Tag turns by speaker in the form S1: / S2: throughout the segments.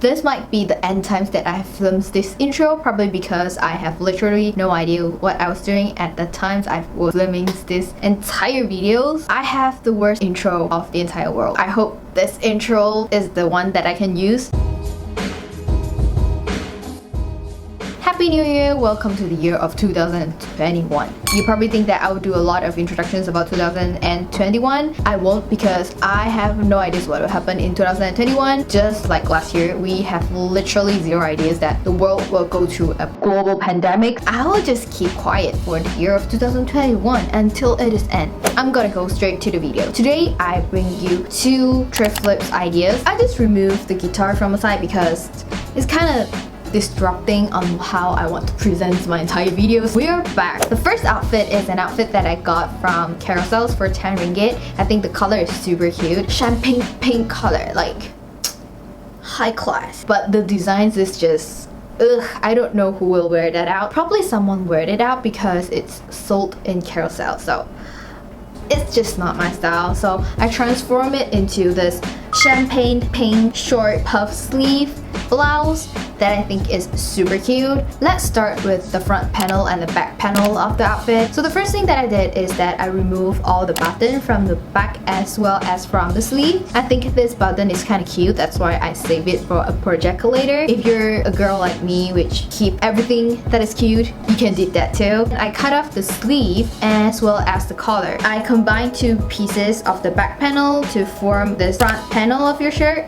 S1: This might be the end times that I have filmed this intro, probably because I have literally no idea what I was doing at the times I was filming this entire videos. I have the worst intro of the entire world. I hope this intro is the one that I can use. Happy New Year! Welcome to the year of 2021. You probably think that I would do a lot of introductions about 2021. I won't, because I have no ideas what will happen in 2021. Just like last year, we have literally zero ideas that the world will go through a global pandemic. I will just keep quiet for the year of 2021 until it is end. I'm gonna go straight to the video. Today, I bring you 2 thrift flips ideas. I just removed the guitar from the side because it's kind of disrupting on how I want to present my entire videos. We are back. The first outfit is an outfit that I got from Carousell for 10 ringgit. I think the color is super cute. Champagne pink color, like high class. But the designs is just ugh, I don't know who will wear that out. Probably someone wear it out because it's sold in Carousell. So it's just not my style. So I transform it into this champagne pink short puff sleeve blouse that I think is super cute. Let's start with the front panel and the back panel of the outfit. So the first thing that I did is that I removed all the button from the back as well as from the sleeve. I think this button is kind of cute, that's why I save it for a project later. If you're a girl like me which keep everything that is cute, you can do that too. I cut off the sleeve as well as the collar. I combined 2 pieces of the back panel to form this front panel of your shirt.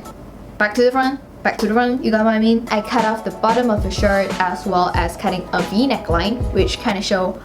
S1: Back to the front. Back to the front, you got what I mean? I cut off the bottom of the shirt as well as cutting a V neckline, which kind of show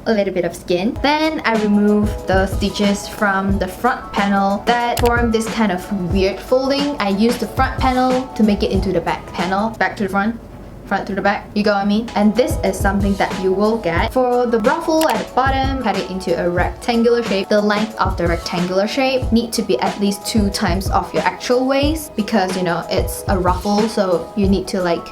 S1: a little bit of skin. Then I remove the stitches from the front panel that form this kind of weird folding. I use the front panel to make it into the back panel. Back to the front. Front to the back, you got what I mean? And this is something that you will get. For the ruffle at the bottom, cut it into a rectangular shape. The length of the rectangular shape need to be at least 2 times of your actual waist, because you know it's a ruffle, so you need to like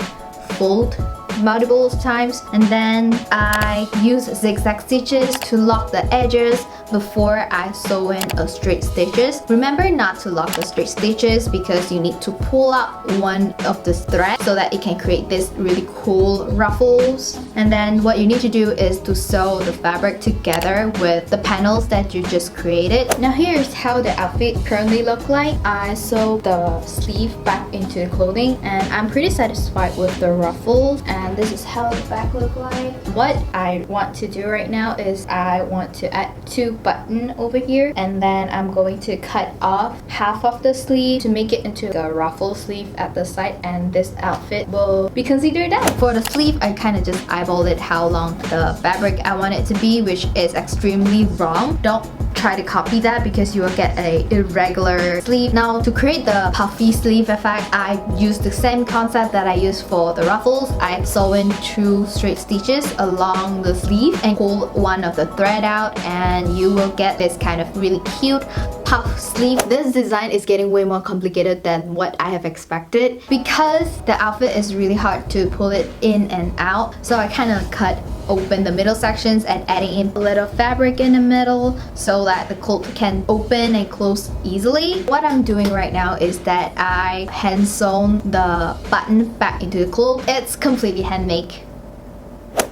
S1: fold multiple times. And then I use zigzag stitches to lock the edges before I sew in a straight stitches. Remember not to lock the straight stitches because you need to pull out one of the threads so that it can create this really cool ruffles. And then what you need to do is to sew the fabric together with the panels that you just created. Now here's how the outfit currently look like. I sewed the sleeve back into the clothing and I'm pretty satisfied with the ruffles, and this is how the back look like. What I want to do right now is I want to add 2 button over here, and then I'm going to cut off half of the sleeve to make it into a ruffle sleeve at the side, and this outfit will be considered done. For the sleeve, I kind of just eyeballed it how long the fabric I want it to be, which is extremely wrong. Don't try to copy that because you will get a irregular sleeve. Now to create the puffy sleeve effect, I use the same concept that I used for the ruffles. I sew in 2 straight stitches along the sleeve and pull one of the thread out, and you will get this kind of really cute puff sleeve. This design is getting way more complicated than what I have expected because the outfit is really hard to pull it in and out. So I kind of cut open the middle sections and adding in a little fabric in the middle so that the cloth can open and close easily. What I'm doing right now is that I hand sewn the button back into the cloth. It's completely handmade,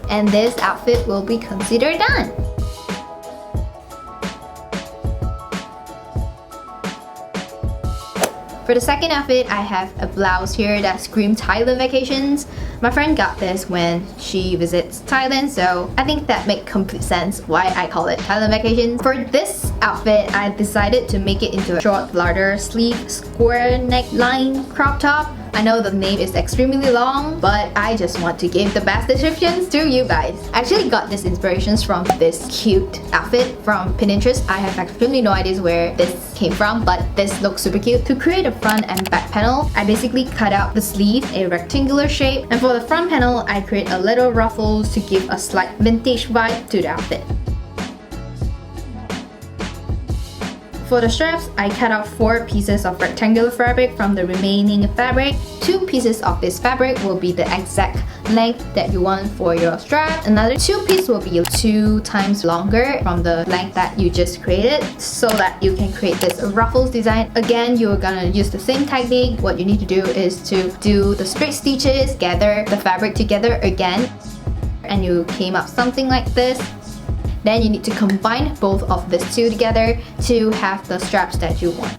S1: and this outfit will be considered done. For the second outfit, I have a blouse here that screams Thailand vacations. My friend got this when she visits Thailand, so I think that makes complete sense why I call it Thailand vacations. For this outfit, I decided to make it into a short, larger sleeve, square neckline crop top. I know the name is extremely long, but I just want to give the best descriptions to you guys. I actually got this inspirations from this cute outfit from Pinterest. I have extremely no idea where this came from, but this looks super cute. To create a front and back panel, I basically cut out the sleeve a rectangular shape, and for the front panel, I create a little ruffles to give a slight vintage vibe to the outfit. For the straps, I cut out 4 pieces of rectangular fabric from the remaining fabric. 2 pieces of this fabric will be the exact length that you want for your strap. Another 2 pieces will be 2 times longer from the length that you just created, so that you can create this ruffles design. Again, you're gonna use the same technique. What you need to do is to do the straight stitches, gather the fabric together again, and you came up something like this. Then you need to combine both of these two together to have the straps that you want.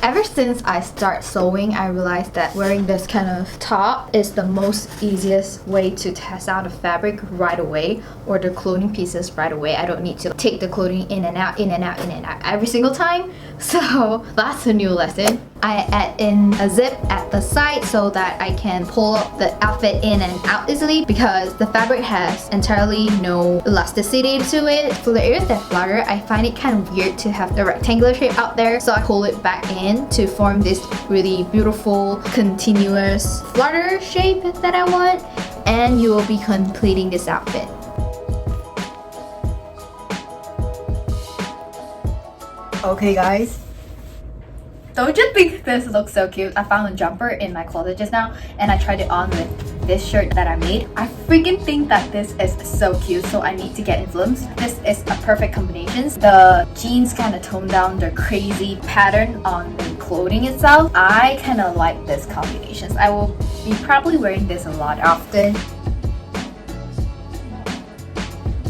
S1: Ever since I start sewing, I realized that wearing this kind of top is the most easiest way to test out the fabric right away, or the clothing pieces right away. I don't need to take the clothing in and out, in and out, in and out every single time. So that's a new lesson. I add in a zip at the side so that I can pull the outfit in and out easily, because the fabric has entirely no elasticity to it. For the areas that flutter, I find it kind of weird to have the rectangular shape out there, so I pull it back in to form this really beautiful continuous flutter shape that I want, and you will be completing this outfit. Okay guys, don't you think this looks so cute? I found a jumper in my closet just now and I tried it on with this shirt that I made. I freaking think that this is so cute, so I need to get influenced. This is a perfect combination. The jeans kind of tone down the crazy pattern on the clothing itself. I kind of like this combination. I will be probably wearing this a lot often.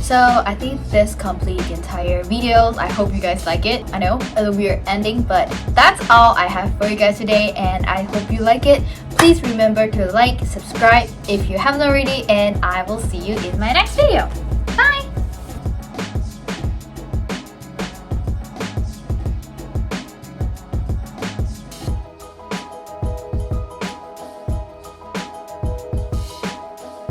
S1: So I think this completes the entire video. I hope you guys like it. I know a weird ending, but that's all I have for you guys today, and I hope you like it. Please remember to like, subscribe if you haven't already, and I will see you in my next video.